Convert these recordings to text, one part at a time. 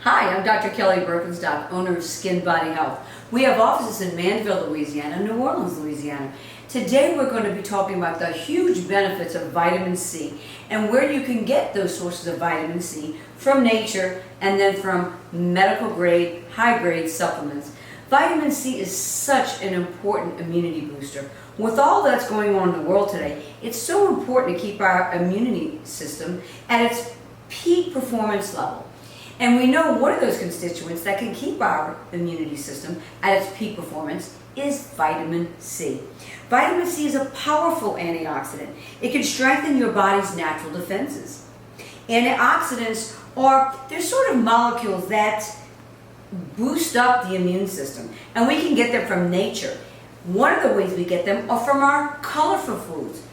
Hi, I'm Dr. Kelly Burkenstock, owner of Skin Body Health. We have offices in Mandeville, Louisiana, and New Orleans, Louisiana. Today we're going to be talking about the huge benefits of vitamin C and where you can get those sources of vitamin C from nature and then from medical grade, high grade supplements. Vitamin C is such an important immunity booster. With all that's going on in the world today, it's so important to keep our immunity system at its peak performance level. And we know one of those constituents that can keep our immunity system at its peak performance is vitamin C. Vitamin C is a powerful antioxidant. It can strengthen your body's natural defenses. Antioxidants they're sort of molecules that boost up the immune system, and we can get them from nature. One of the ways we get them are from our colorful foods: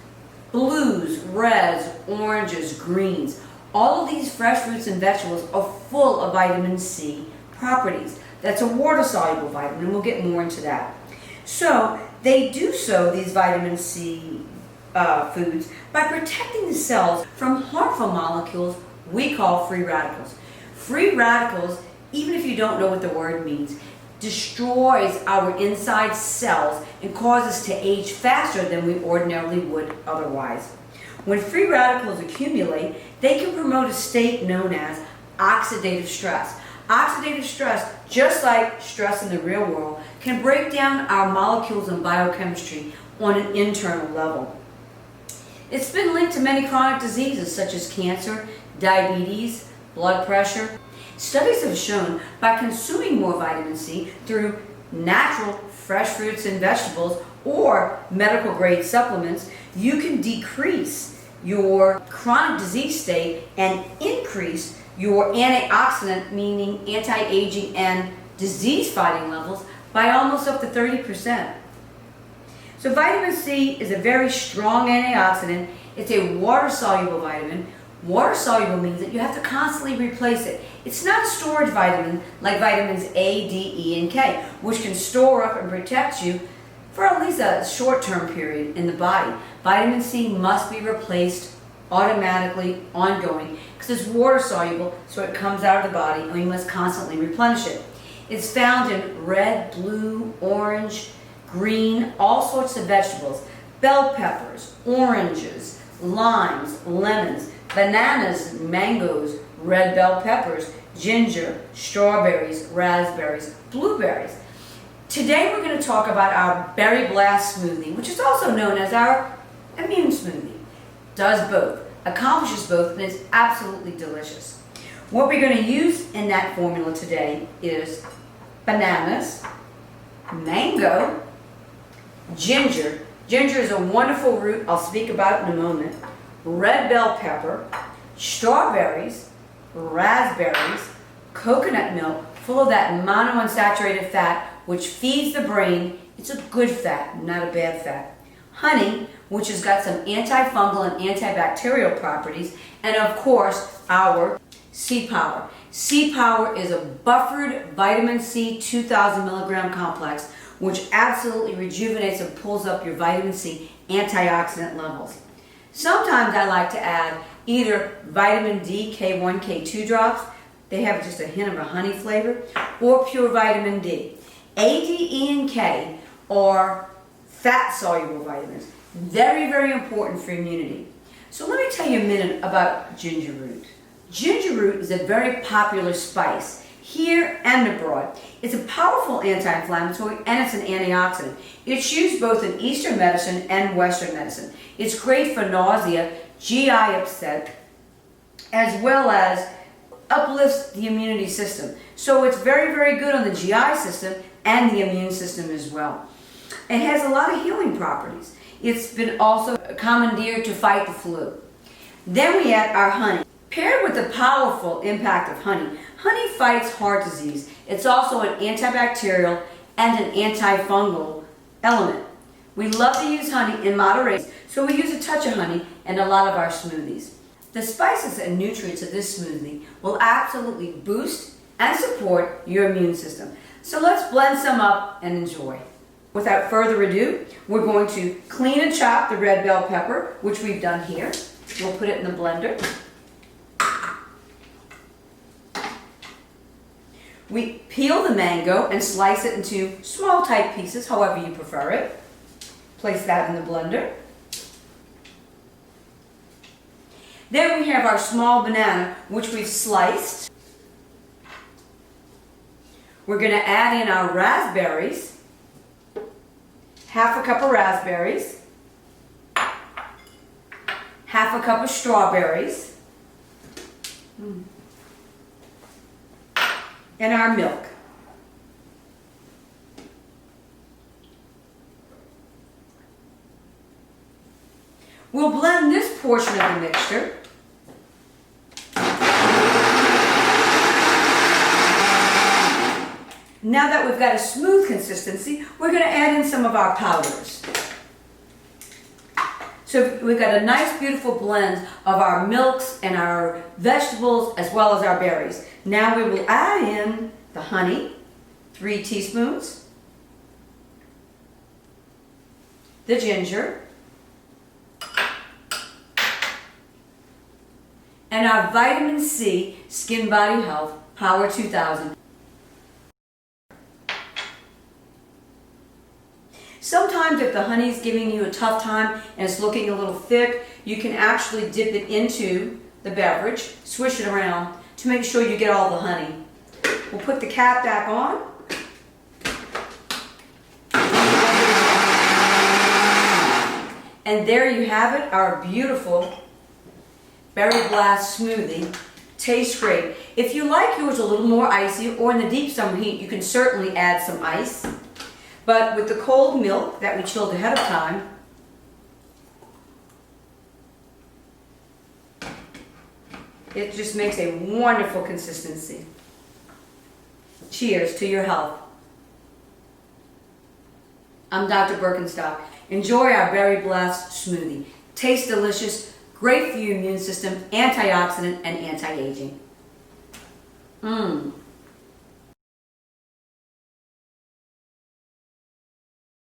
blues, reds, oranges, greens. All of these fresh fruits and vegetables are full of vitamin C properties. That's a water-soluble vitamin, and we'll get more into that. So they do so, these vitamin C foods, by protecting the cells from harmful molecules we call free radicals. Free radicals, even if you don't know what the word means, destroys our inside cells and causes us to age faster than we ordinarily would otherwise. When free radicals accumulate, they can promote a state known as oxidative stress. Oxidative stress, just like stress in the real world, can break down our molecules and biochemistry on an internal level. It's been linked to many chronic diseases such as cancer, diabetes, blood pressure. Studies have shown by consuming more vitamin C through natural fresh fruits and vegetables or medical grade supplements, you can decrease your chronic disease state and increase your antioxidant, meaning anti-aging and disease-fighting levels, by almost up to 30%. So vitamin C is a very strong antioxidant. It's a water-soluble vitamin. Water-soluble means that you have to constantly replace it. It's not a storage vitamin like vitamins A, D, E, and K, which can store up and protect you for at least a short-term period in the body. Vitamin C must be replaced automatically, ongoing, because it's water-soluble, so it comes out of the body, and we must constantly replenish it. It's found in red, blue, orange, green, all sorts of vegetables: bell peppers, oranges, limes, lemons, bananas, mangoes, red bell peppers, ginger, strawberries, raspberries, blueberries. Today we're going to talk about our Berry Blast smoothie, which is also known as our immune smoothie. Does both, accomplishes both, and is absolutely delicious. What we're going to use in that formula today is bananas, mango, ginger. Ginger is a wonderful root, I'll speak about it in a moment. Red bell pepper, strawberries, raspberries, coconut milk, full of that monounsaturated fat, which feeds the brain. It's a good fat, not a bad fat. Honey, which has got some antifungal and antibacterial properties, and of course, our C-Power. C-Power is a buffered vitamin C 2,000 milligram complex, which absolutely rejuvenates and pulls up your vitamin C antioxidant levels. Sometimes I like to add either vitamin D K1, K2 drops. They have just a hint of a honey flavor, or pure vitamin D. A, D, E, and K are fat-soluble vitamins. Very, very important for immunity. So let me tell you a minute about ginger root. Ginger root is a very popular spice here and abroad. It's a powerful anti-inflammatory, and it's an antioxidant. It's used both in Eastern medicine and Western medicine. It's great for nausea, GI upset, as well as uplifts the immunity system. So it's very, very good on the GI system and the immune system as well. It has a lot of healing properties. It's been also commandeered to fight the flu. Then we add our honey. Paired with the powerful impact of honey, honey fights heart disease. It's also an antibacterial and an antifungal element. We love to use honey in moderation, so we use a touch of honey in a lot of our smoothies. The spices and nutrients of this smoothie will absolutely boost and support your immune system. So let's blend some up and enjoy. Without further ado, we're going to clean and chop the red bell pepper, which we've done here. We'll put it in the blender. We peel the mango and slice it into small tight pieces, however you prefer it. Place that in the blender. Then we have our small banana, which we've sliced. We're going to add in our raspberries, half a cup of raspberries, half a cup of strawberries, and our milk. We'll blend this portion of the mixture. Now that we've got a smooth consistency, we're going to add in some of our powders. So we've got a nice beautiful blend of our milks and our vegetables as well as our berries. Now we will add in the honey, 3 teaspoons, the ginger, and our vitamin C Skin Body Health Power 2000. Sometimes if the honey's giving you a tough time and it's looking a little thick, you can actually dip it into the beverage, swish it around to make sure you get all the honey. We'll put the cap back on. And there you have it, our beautiful berry blast smoothie. Tastes great. If you like yours a little more icy or in the deep summer heat, you can certainly add some ice. But with the cold milk that we chilled ahead of time, it just makes a wonderful consistency. Cheers to your health. I'm Dr. Burkenstock. Enjoy our Berry Blast smoothie. Tastes delicious, great for your immune system, antioxidant, and anti-aging.